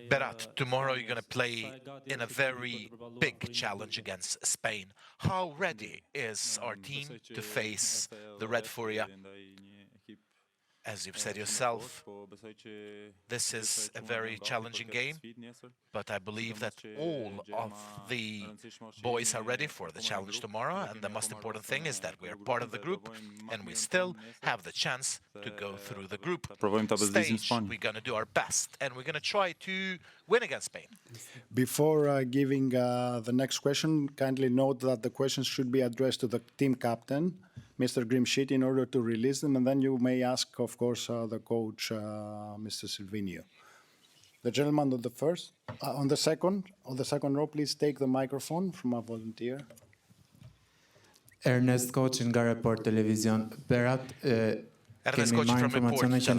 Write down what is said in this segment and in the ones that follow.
Berat, tomorrow you're going to play in a very big challenge against Spain. How ready is our team to face the Red Furia? As you've said yourself, this is a very challenging game, but I believe that all of the boys are ready for the challenge tomorrow, and the most important thing is that we are part of the group, and we still have the chance to go through the group stage. We're going to do our best, and we're going to try to win against Spain. Before giving the next question, kindly note that the questions should be addressed to the team captain, Mr. Djimsiti, in order to release them, and then you may ask, of course, the coach, Mr. Sylvinho. The gentleman on the second row, please take the microphone from a volunteer. Ernest Coach in Report Television. Berat, Ernest Coach from Report Television.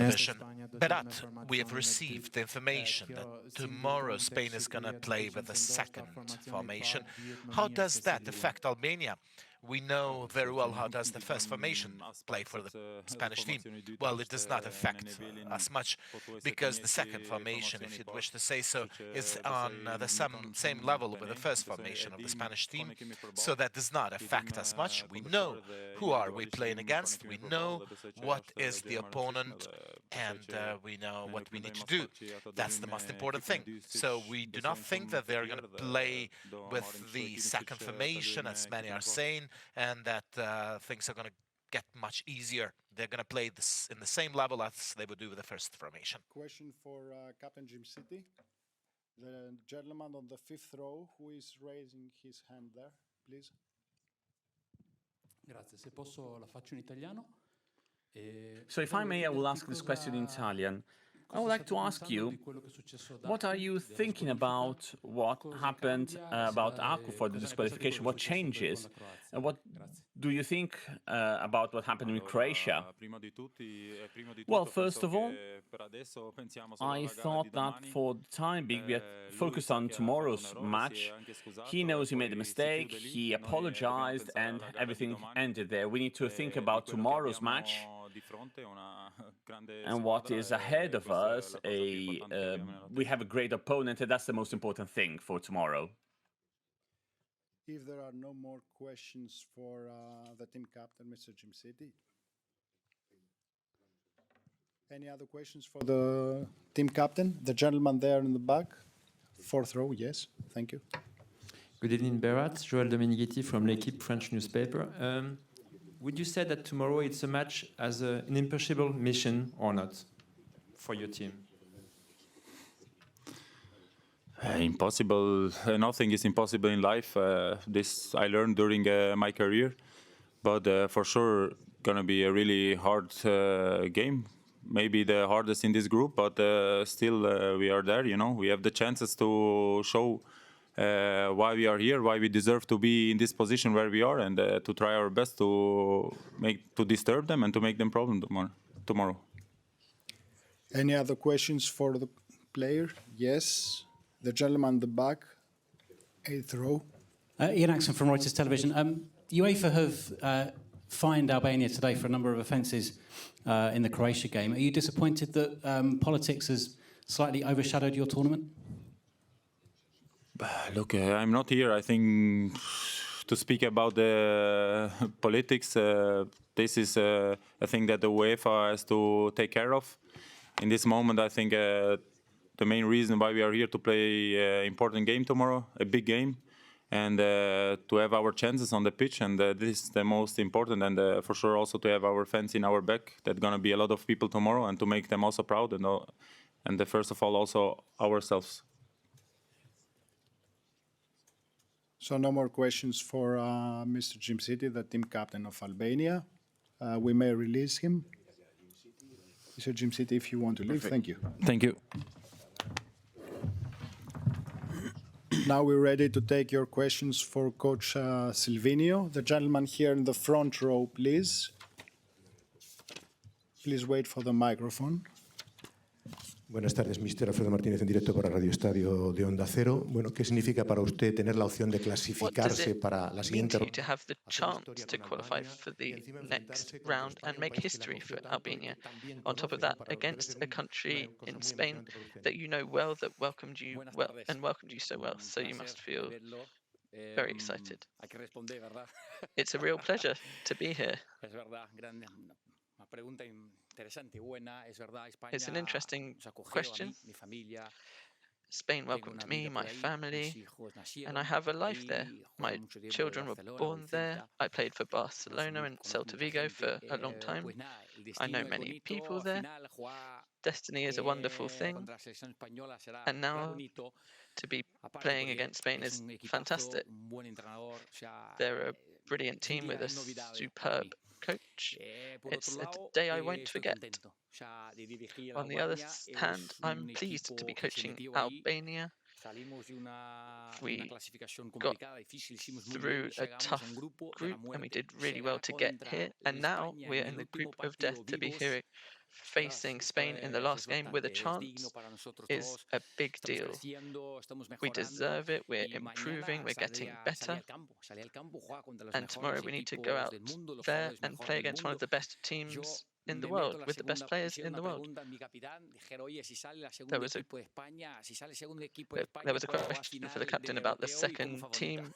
Berat, we have received the information that tomorrow Spain is going to play with the second formation. How does that affect Albania? We know very well how does the first formation play for the Spanish team. Well, it does not affect us much because the second formation, if you'd wish to say so, is on the same level with the first formation of the Spanish team. So that does not affect us much. We know who are we playing against. We know what is the opponent, and we know what we need to do. That's the most important thing. So we do not think that they're going to play with the second formation, as many are saying, and that things are going to get much easier. They're going to play this in the same level as they would do with the first formation. Question for Captain Djimsiti. The gentleman on the fifth row who is raising his hand there, please. Grazie. Se posso la faccio in italiano. So if I may, I will ask this question in Italian. I would like to ask you, what are you thinking about what happened about Aku for the disqualification? What changes? And what do you think about what happened in Croatia? Well, first of all, I thought that for the time being, we are focused on tomorrow's match. He knows he made a mistake, he apologized, and everything ended there. We need to think about tomorrow's match and what is ahead of us. We have a great opponent, and that's the most important thing for tomorrow. If there are no more questions for the team captain, Mr. Djimsiti. Any other questions for the team captain? The gentleman there in the back, fourth row, yes, thank you. Good evening, Berat. Joël Dominguetti from L'Équipe French newspaper. Would you say that tomorrow it's a match as an impossible mission or not for your team? Impossible. Nothing is impossible in life. This I learned during my career, but for sure gonna be a really hard game. Maybe the hardest in this group, but still we are there. You know, we have the chances to show why we are here, why we deserve to be in this position where we are, and to try our best to disturb them and to make them problem tomorrow. Any other questions for the player? Yes. The gentleman in the back, eighth row. Ian Axon from Reuters Television. UEFA have fined Albania today for a number of offences in the Croatia game. Are you disappointed that politics has slightly overshadowed your tournament? Look, I'm not here, I think, to speak about the politics. This is a thing that the UEFA has to take care of. In this moment, I think the main reason why we are here to play an important game tomorrow, a big game, and to have our chances on the pitch, and this is the most important, and for sure also to have our fans in our back. There's going to be a lot of people tomorrow, and to make them also proud, and first of all also ourselves. So no more questions for Mr. Djimsiti, the team captain of Albania. We may release him. Mr. Djimsiti, if you want to leave, thank you. Thank you. Now we're ready to take your questions for Coach Sylvinho. The gentleman here in the front row, please. Please wait for the microphone. Buenas tardes, Mr. Alfredo Martínez, en directo para Radio Estadio de Onda Cero. Bueno, ¿qué significa para usted tener la opción de clasificarse para la siguiente ronda? To have the chance to qualify for the next round and make history for Albania. On top of that, against a country in Spain that you know well, that welcomed you well and welcomed you so well. So you must feel very excited. It's a real pleasure to be here. It's an interesting question. Spain welcomed me, my family, and I have a life there. My children were born there. I played for Barcelona and Celta Vigo for a long time. I know many people there. Destiny is a wonderful thing. And now to be playing against Spain is fantastic. They're a brilliant team with a superb coach. It's a day I won't forget. On the other hand, I'm pleased to be coaching Albania. We got through a tough group and we did really well to get here. And now we're in the group of death. To be here facing Spain in the last game with a chance is a big deal. We deserve it. We're improving. We're getting better. And tomorrow we need to go out there and play against one of the best teams in the world, with the best players in the world. There was a question for the captain about the second team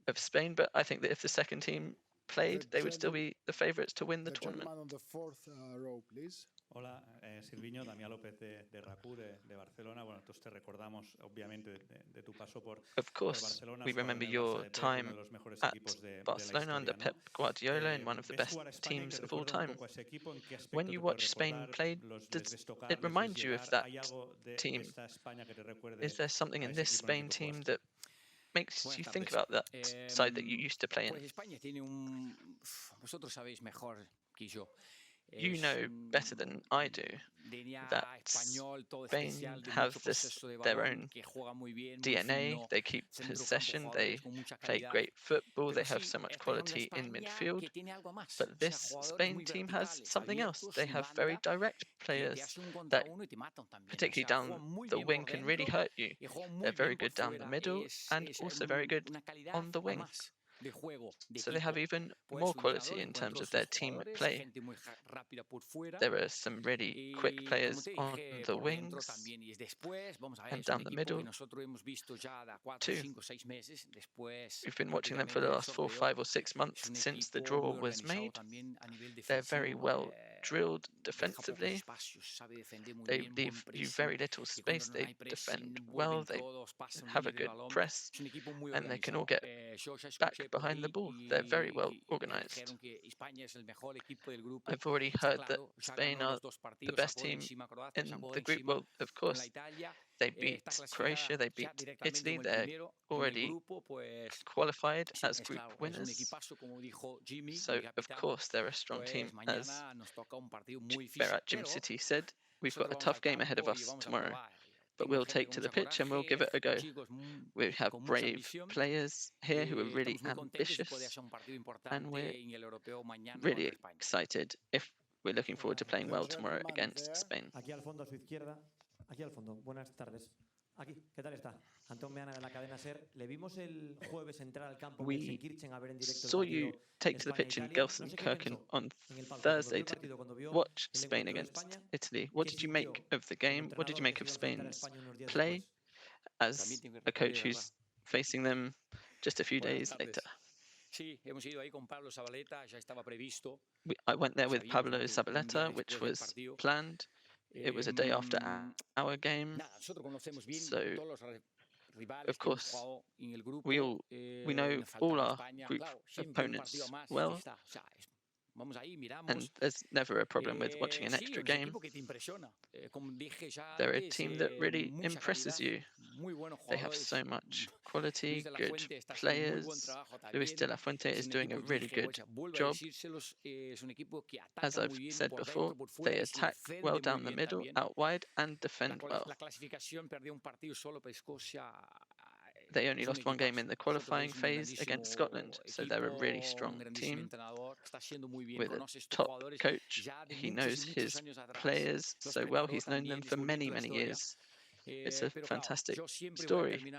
of Spain, but I think that if the second team played, they would still be the favourites to win the tournament. On the fourth row, please. Hola, Sylvinho, Damián López de RACU de Barcelona. Bueno, nosotros te recordamos, obviamente, de tu paso por Barcelona. We remember your time at Barcelona under Pep Guardiola in one of the best teams of all time. When you watch Spain play, does it remind you of that team? Is there something in this Spain team that makes you think about that side that you used to play in? You know better than I do that Spain have their own DNA. They keep possession, they play great football, they have so much quality in midfield. But this Spain team has something else. They have very direct players that, particularly down the wing, can really hurt you. They're very good down the middle and also very good on the wings. So they have even more quality in terms of their team play. There are some really quick players on the wings and down the middle too. We've been watching them for the last 4, 5 or 6 months since the draw was made. They're very well drilled defensively. They leave you very little space. They defend well. They have a good press, and they can all get back behind the ball. They're very well organized. I've already heard that Spain are the best team in the group. Well, of course, they beat Croatia, they beat Italy. They're already qualified as group winners. So, of course, they're a strong team. As Berat Djimsiti said, we've got a tough game ahead of us tomorrow. But we'll take to the pitch and we'll give it a go. We have brave players here who are really ambitious, and we're really excited if we're looking forward to playing well tomorrow against Spain. Aquí al fondo a su izquierda. Aquí al fondo. Buenas tardes. Aquí, ¿qué tal está? Antón Meana de la cadena SER. Le vimos el jueves entrar al campo en Gelsenkirchen a ver en directo. Saw you take to the pitch in Gelsenkirchen on Thursday to watch Spain against Italy. What did you make of the game? What did you make of Spain's play as a coach who's facing them just a few days later? I went there with Pablo Zabaleta, which was planned. It was a day after our game, so of course we know all our group opponents well, and there's never a problem with watching an extra game. They're a team that really impresses you. They have so much quality, good players. Luis de la Fuente is doing a really good job. As I've said before, they attack well down the middle, out wide, and defend well. They only lost one game in the qualifying phase against Scotland, so they're a really strong team with a top coach. He knows his players so well. He's known them for many, many years. It's a fantastic story.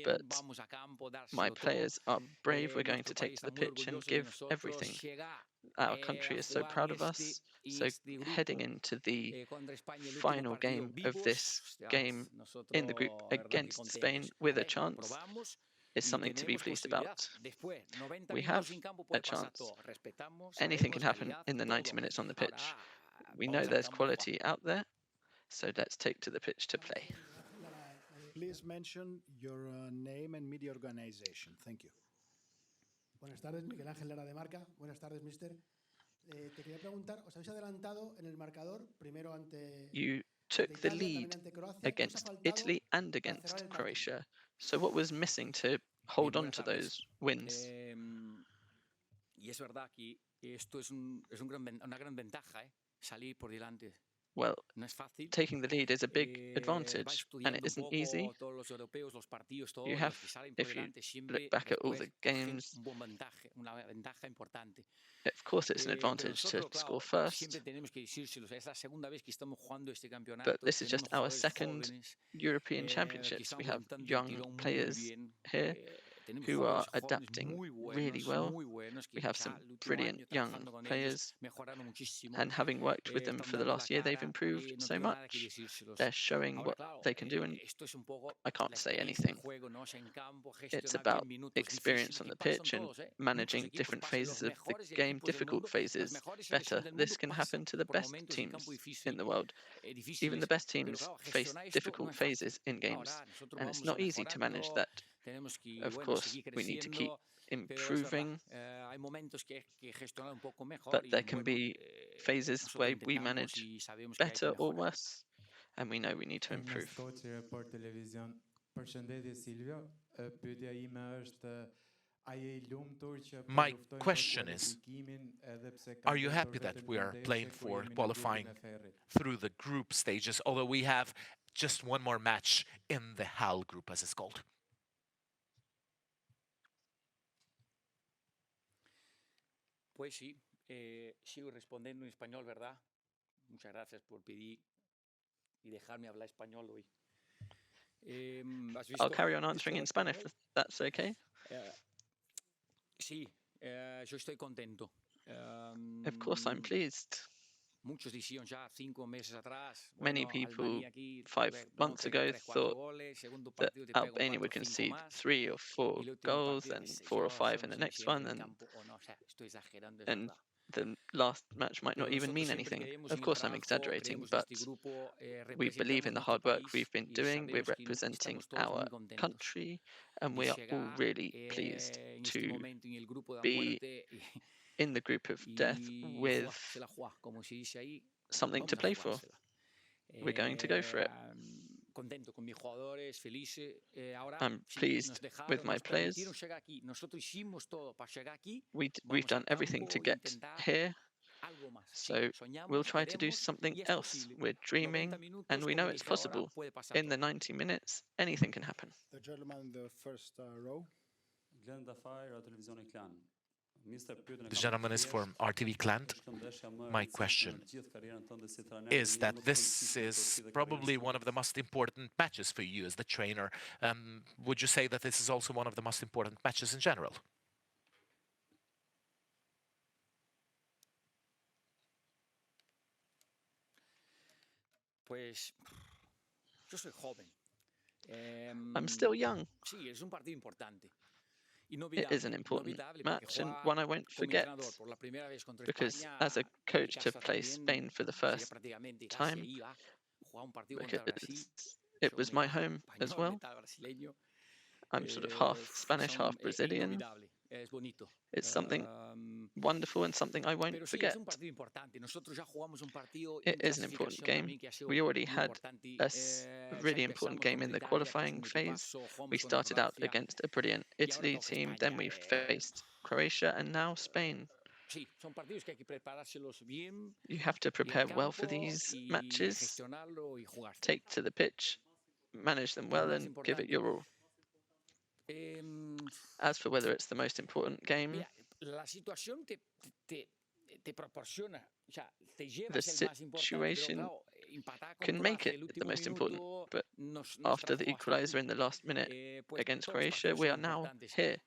But my players are brave. We're going to take to the pitch and give everything. Our country is so proud of us. So heading into the final game of this game in the group against Spain with a chance is something to be pleased about. We have a chance. Anything can happen in the 90 minutes on the pitch. We know there's quality out there, so let's take to the pitch to play. Please mention your name and media organization. Thank you. Buenas tardes, Miguel Ángel Lara de Marca. Buenas tardes, mister. Te quería preguntar, os habéis adelantado en el marcador, primero ante You took the lead against Italy and against Croatia. So what was missing to hold on to those wins? Y es verdad que esto es una gran ventaja, salir por delante. Well, taking the lead is a big advantage, and it isn't easy. You have, if you look back at all the games, of course it's an advantage to score first, but this is just our second European Championships. We have young players here who are adapting really well. We have some brilliant young players, and having worked with them for the last year, they've improved so much. They're showing what they can do, and I can't say anything. It's about experience on the pitch and managing different phases of the game, difficult phases better. This can happen to the best teams in the world. Even the best teams face difficult phases in games, and it's not easy to manage that. Of course, we need to keep improving, but there can be phases where we manage better or worse, and we know we need to improve. My question is, are you happy that we are playing for qualifying through the group stages, although we have just one more match in the HAL group, as it's called? Pues sí, sigo respondiendo en español, ¿verdad? Muchas gracias por pedir y dejarme hablar español hoy. I'll carry on answering in Spanish, if that's okay. Sí, yo estoy contento. Of course, I'm pleased. Many people 5 months ago thought that Albania would concede 3 or 4 goals and 4 or 5 in the next one, and the last match might not even mean anything. Of course, I'm exaggerating, but we believe in the hard work we've been doing. We're representing our country, and we are all really pleased to be in the group of death with something to play for. We're going to go for it. I'm pleased with my players. We've done everything to get here, so we'll try to do something else. We're dreaming, and we know it's possible. In the 90 minutes, anything can happen. The gentleman in the first row. The gentleman is from RTV Clant. My question is that this is probably one of the most important matches for you as the trainer. Would you say that this is also one of the most important matches in general? Pues yo soy joven. I'm still young. Sí, es un partido importante. It is an important match, and one I won't forget, because as a coach to play Spain for the first time, because it was my home as well. I'm sort of half Spanish, half Brazilian. It's something wonderful and something I won't forget. It is an important game. We already had a really important game in the qualifying phase. We started out against a brilliant Italy team, then we faced Croatia, and now Spain. You have to prepare well for these matches, take to the pitch, manage them well and give it your all. As for whether it's the most important game, the situation can make it the most important, but after the equaliser in the last minute against Croatia, we are now here.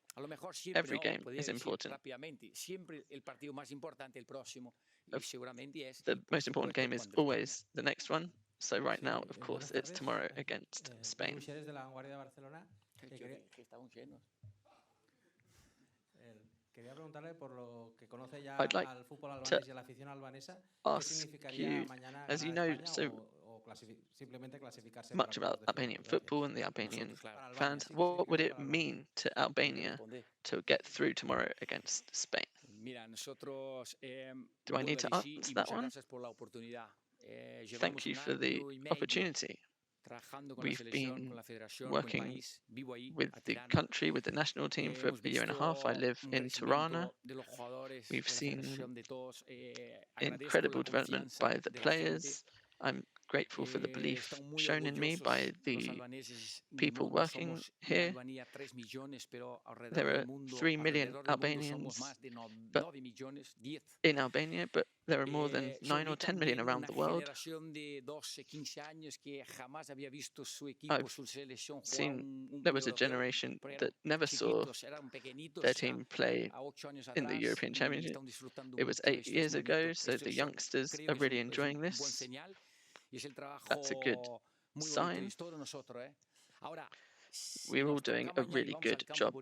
Every game is important. The most important game is always the next one. So right now, of course, it's tomorrow against Spain. I'd like to ask you, as you know so much about Albanian football and the Albanian fans, what would it mean to Albania to get through tomorrow against Spain? Do I need to answer that one? Thank you for the opportunity. We've been working with the country, with the national team for a year and a half. I live in Tirana. We've seen incredible development by the players. I'm grateful for the belief shown in me by the people working here. There are 3 million Albanians in Albania, but there are more than 9 or 10 million around the world. I've seen there was a generation that never saw their team play in the European Championship. It was 8 years ago, so the youngsters are really enjoying this. That's a good sign. We're all doing a really good job.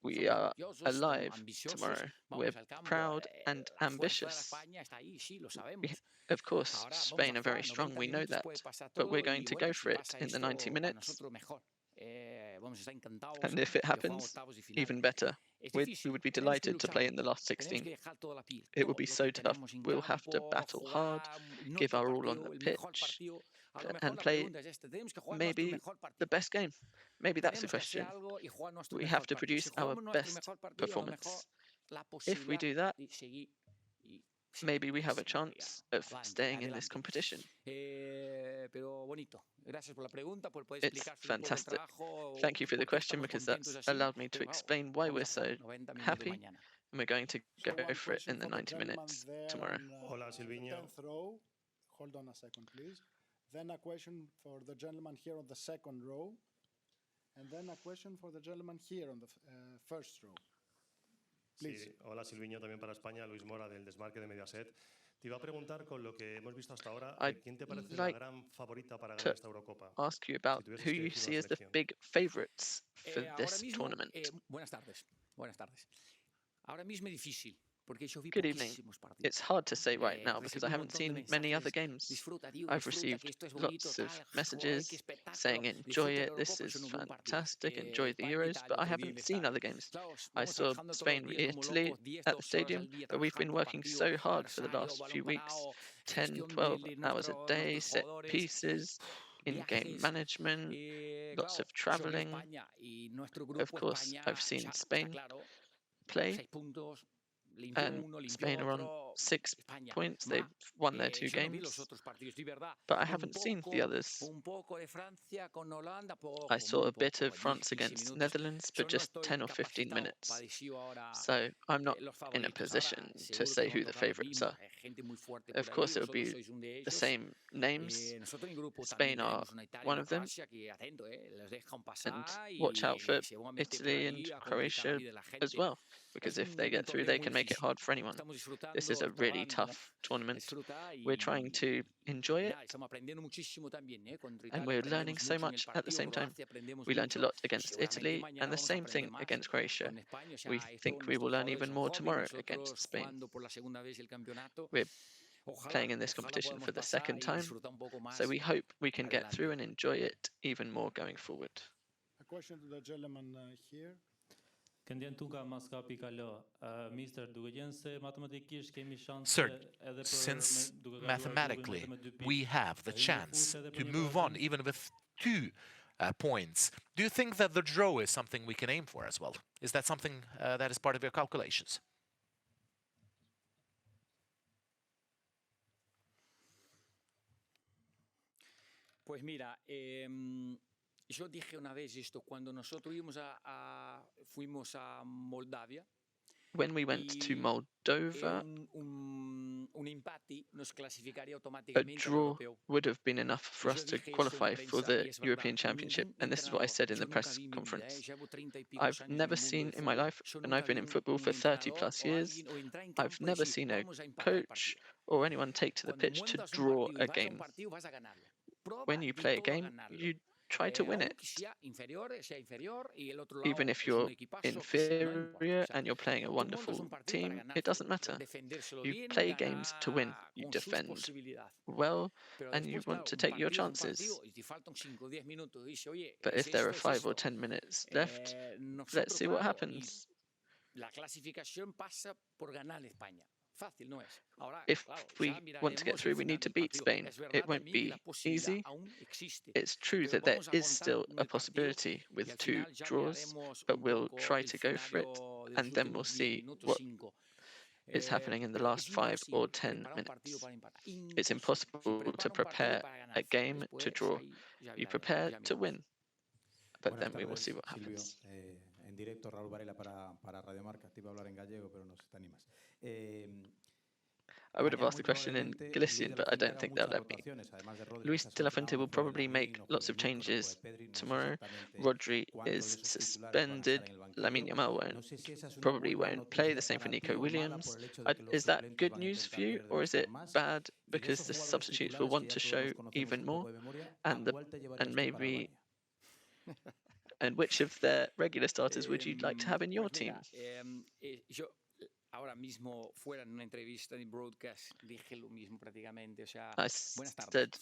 We are alive tomorrow. We're proud and ambitious. Of course, Spain are very strong, we know that, but we're going to go for it in the 90 minutes. And if it happens, even better. We would be delighted to play in the last 16. It would be so tough. We'll have to battle hard, give our all on the pitch, and play maybe the best game. Maybe that's the question. We have to produce our best performance. If we do that, maybe we have a chance of staying in this competition. It's fantastic. Thank you for the question, because that's allowed me to explain why we're so happy, and we're going to go for it in the 90 minutes tomorrow. Hola, Sylvinho. Hold on a second, please. Then a question for the gentleman here on the second row, and then a question for the gentleman here on the first row. Please. Sí, hola Sylvinho, también para España, Luis Mora del Desmarque de Mediaset. Te iba a preguntar, con lo que hemos visto hasta ahora, ¿quién te parece la gran favorita para ganar esta Eurocopa? Ask you about who you see as the big favourites for this tournament. Buenas tardes. Buenas tardes. Ahora mismo es difícil. Good evening. It's hard to say right now because I haven't seen many other games. I've received lots of messages saying enjoy it, this is fantastic, enjoy the Euros, but I haven't seen other games. I saw Spain, Italy at the stadium, but we've been working so hard for the last few weeks, 10, 12 hours a day, set pieces, in-game management, lots of travelling. Of course, I've seen Spain play. And Spain are on 6 points. They've won their 2 games. But I haven't seen the others. I saw a bit of France against Netherlands, but just 10 or 15 minutes. So I'm not in a position to say who the favourites are. Of course, it will be the same names. Spain are one of them. And watch out for Italy and Croatia as well, because if they get through, they can make it hard for anyone. This is a really tough tournament. We're trying to enjoy it, and we're learning so much at the same time. We learned a lot against Italy, and the same thing against Croatia. We think we will learn even more tomorrow against Spain. We're playing in this competition for the second time, so we hope we can get through and enjoy it even more going forward. A question to the gentleman here. Sir, since mathematically we have the chance to move on even with 2 points, do you think that the draw is something we can aim for as well? Is that something that is part of your calculations? Pues mira, yo dije una vez esto, cuando nosotros fuimos a Moldavia. When we went to Moldova, a draw would have been enough for us to qualify for the European Championship. And this is what I said in the press conference. I've never seen in my life, and I've been in football for 30 plus years, I've never seen a coach or anyone take to the pitch to draw a game. When you play a game, you try to win it. Even if you're inferior and you're playing a wonderful team, it doesn't matter. You play games to win. You defend well, and you want to take your chances. But if there are 5 or 10 minutes left, let's see what happens. If we want to get through, we need to beat Spain. It won't be easy. It's true that there is still a possibility with 2 draws, but we'll try to go for it, and then we'll see what is happening in the last 5 or 10 minutes. It's impossible to prepare a game to draw. You prepare to win, but then we will see what happens. En directo, Raúl Varela para Radio Marca. Te iba a hablar en gallego, pero no sé si te animas. I would have asked the question in Galician, but I don't think they'll let me. Luis de la Fuente will probably make lots of changes tomorrow. Rodri is suspended. Lamine Yamal probably won't play. The same for Nico Williams. Is that good news for you, or is it bad because the substitutes will want to show even more? And maybe. And which of their regular starters would you like to have in your team? Ahora mismo fuera en una entrevista de broadcast dije lo mismo prácticamente, o sea, I said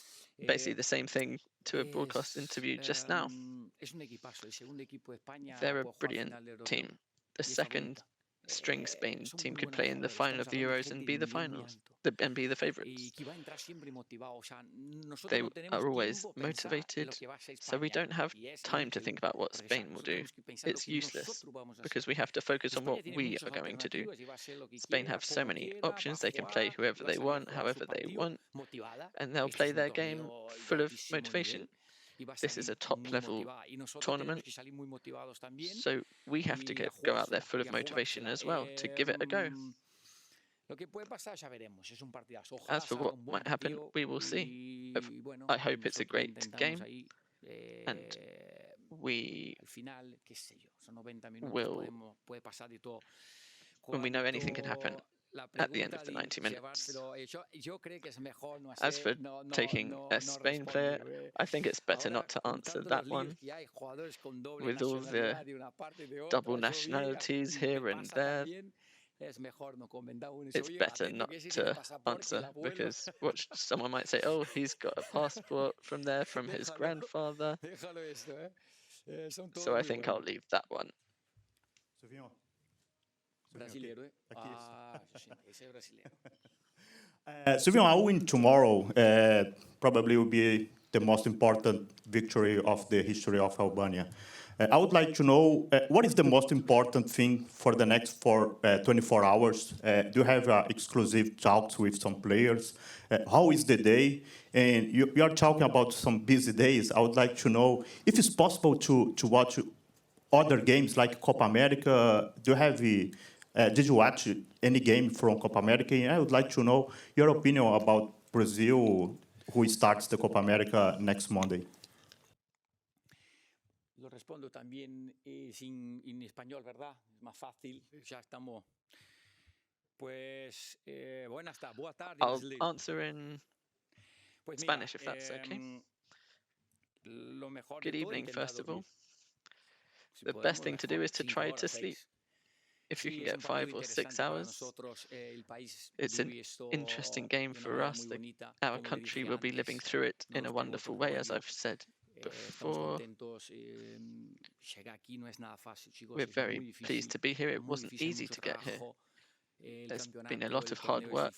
basically the same thing to a broadcast interview just now. They're a brilliant team. The second string Spain team could play in the final of the Euros and be the finals and be the favourites. They are always motivated, so we don't have time to think about what Spain will do. It's useless because we have to focus on what we are going to do. Spain have so many options. They can play whoever they want, however they want, and they'll play their game full of motivation. This is a top-level tournament, so we have to go out there full of motivation as well to give it a go. As for what might happen, we will see. I hope it's a great game, and we will, when we know anything can happen at the end of the 90 minutes. As for taking a Spain player, I think it's better not to answer that one. With all the double nationalities here and there, it's better not to answer because someone might say, oh, he's got a passport from there from his grandfather. So I think I'll leave that one. Brasileiro, esse é brasileiro. Sylvinho, a win tomorrow probably will be the most important victory of the history of Albania. I would like to know what is the most important thing for the next 24 hours? Do you have exclusive talks with some players? How is the day? And you are talking about some busy days. I would like to know if it's possible to watch other games like Copa America. Do you have did you watch any game from Copa America? And I would like to know your opinion about Brazil, who starts the Copa America next Monday. Lo respondo también en español, ¿verdad? Es más fácil. Ya estamos. Pues, boa tarde. I'll answer in Spanish if that's okay. Good evening, first of all. The best thing to do is to try to sleep. If you can get 5 or 6 hours, it's an interesting game for us. Our country will be living through it in a wonderful way, as I've said before. We're very pleased to be here. It wasn't easy to get here. There's been a lot of hard work.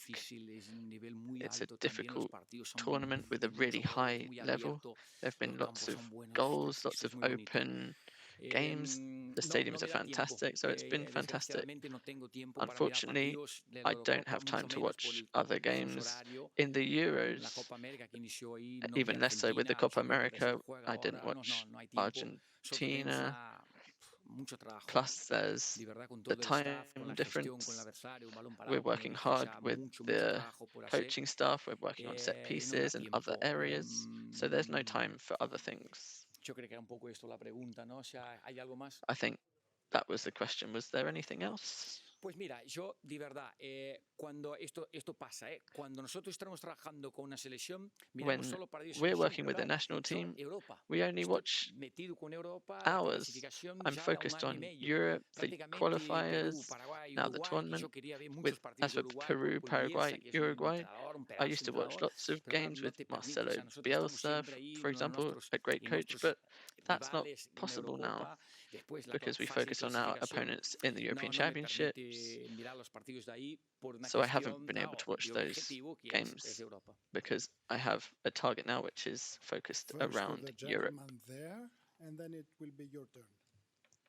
It's a difficult tournament with a really high level. There have been lots of goals, lots of open games. The stadiums are fantastic, so it's been fantastic. Unfortunately, I don't have time to watch other games in the Euros, even less so with the Copa America. I didn't watch Argentina. Plus, there's the time difference. We're working hard with the coaching staff. We're working on set pieces and other areas. So there's no time for other things. I think that was the question. Was there anything else? Pues mira, yo de verdad, cuando esto pasa, cuando nosotros estamos trabajando con una selección, miramos solo para we're working with the national team, we only watch ours. I'm focused on Europe, the qualifiers, now the tournament. As for Peru, Paraguay, Uruguay, I used to watch lots of games with Marcelo Bielsa, for example, a great coach, but that's not possible now because we focus on our opponents in the European Championships. So I haven't been able to watch those games because I have a target now which is focused around Europe. There, and then it will be your turn.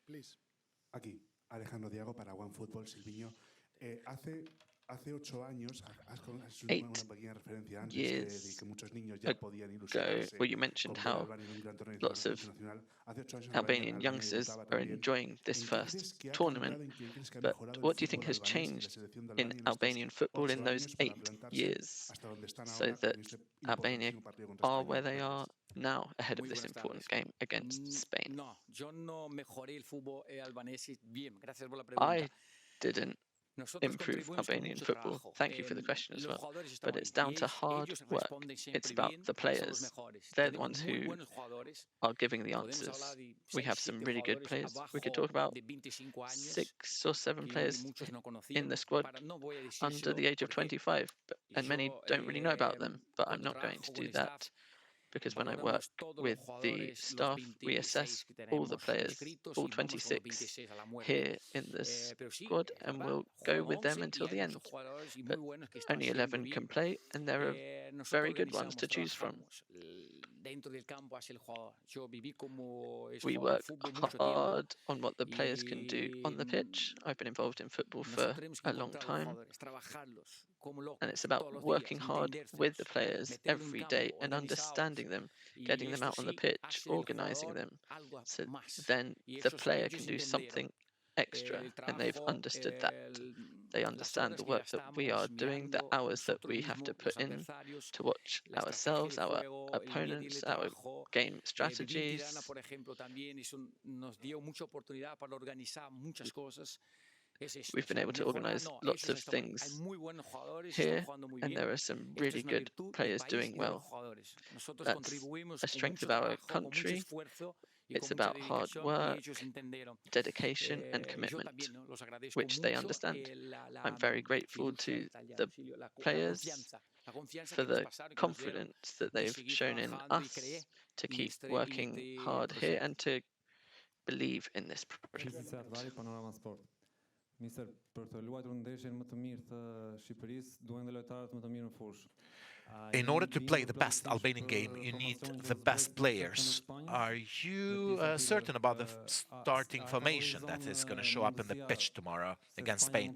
Please. Aquí, Alejandro Diago para OneFootball, Sylvinho. Hace 8 años, has hecho una pequeña referencia antes de que muchos niños ya podían ilusionarse. Well, you mentioned how lots of Albanian youngsters are enjoying this first tournament, but what do you think has changed in Albanian football in those 8 years so that Albania are where they are now ahead of this important game against Spain? I didn't improve Albanian football. Thank you for the question as well. But it's down to hard work. It's about the players. They're the ones who are giving the answers. We have some really good players. We could talk about 6 or 7 players in the squad under the age of 25, and many don't really know about them, but I'm not going to do that. Because when I work with the staff, we assess all the players, all 26 here in the squad, and we'll go with them until the end. But only 11 can play, and there are very good ones to choose from. We work hard on what the players can do on the pitch. I've been involved in football for a long time. And it's about working hard with the players every day and understanding them, getting them out on the pitch, organizing them. So then the player can do something extra, and they've understood that. They understand the work that we are doing, the hours that we have to put in to watch ourselves, our opponents, our game strategies. We've been able to organize lots of things here, and there are some really good players doing well. That's a strength of our country. It's about hard work, dedication, and commitment, which they understand. I'm very grateful to the players for the confidence that they've shown in us to keep working hard here and to believe in this project. Mister, për të luajtur ndeshjen më të mirë të Shqipërisë, duhen dhe lojtarët më të mirë në fushë. In order to play the best Albanian game, you need the best players. Are you certain about the starting formation that is going to show up in the pitch tomorrow against Spain?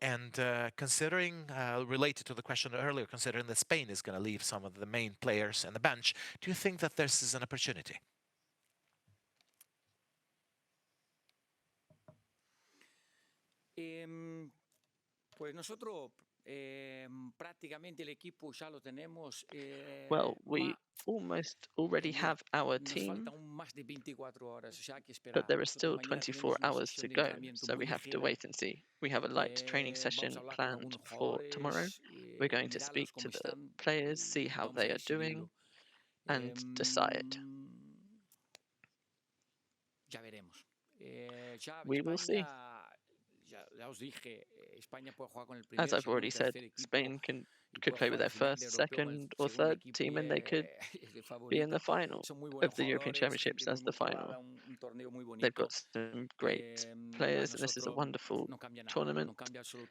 And considering, related to the question earlier, considering that Spain is going to leave some of the main players on the bench, do you think that this is an opportunity? Pues nosotros prácticamente el equipo ya lo tenemos. Well, we almost already have our team, but there are still 24 hours to go, so we have to wait and see. We have a light training session planned for tomorrow. We're going to speak to the players, see how they are doing, and decide. We will see. As I've already said, Spain could play with their first, second, or third team, and they could be in the final of the European Championships as the final. They've got some great players, and this is a wonderful tournament,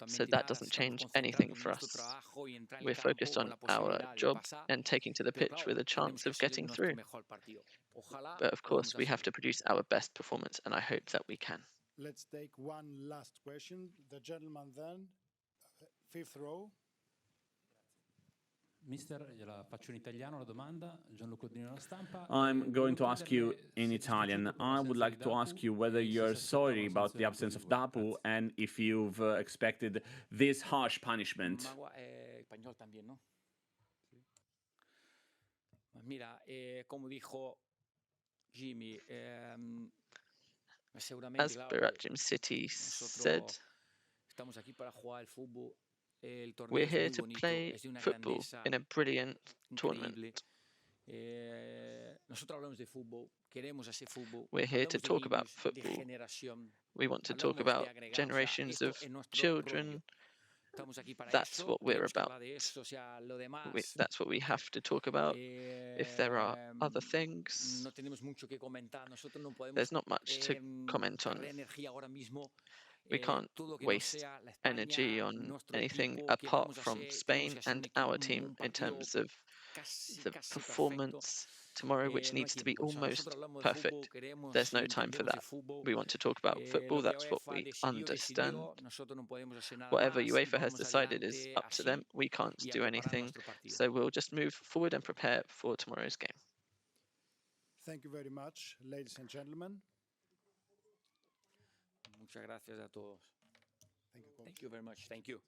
so that doesn't change anything for us. We're focused on our job and taking to the pitch with a chance of getting through. But of course, we have to produce our best performance, and I hope that we can. Let's take one last question. The gentleman then, fifth row. I'm going to ask you in Italian. I would like to ask you whether you're sorry about the absence of Dapu and if you've expected this harsh punishment. As Berat Djimsiti said, we're here to play football in a brilliant tournament. We're here to talk about football. We want to talk about generations of children. That's what we're about. That's what we have to talk about. If there are other things, there's not much to comment on. We can't waste energy on anything apart from Spain and our team in terms of the performance tomorrow, which needs to be almost perfect. There's no time for that. We want to talk about football. That's what we understand. Whatever UEFA has decided is up to them. We can't do anything. So we'll just move forward and prepare for tomorrow's game. Thank you very much, ladies and gentlemen. Muchas gracias a todos. Thank you very much. Thank you.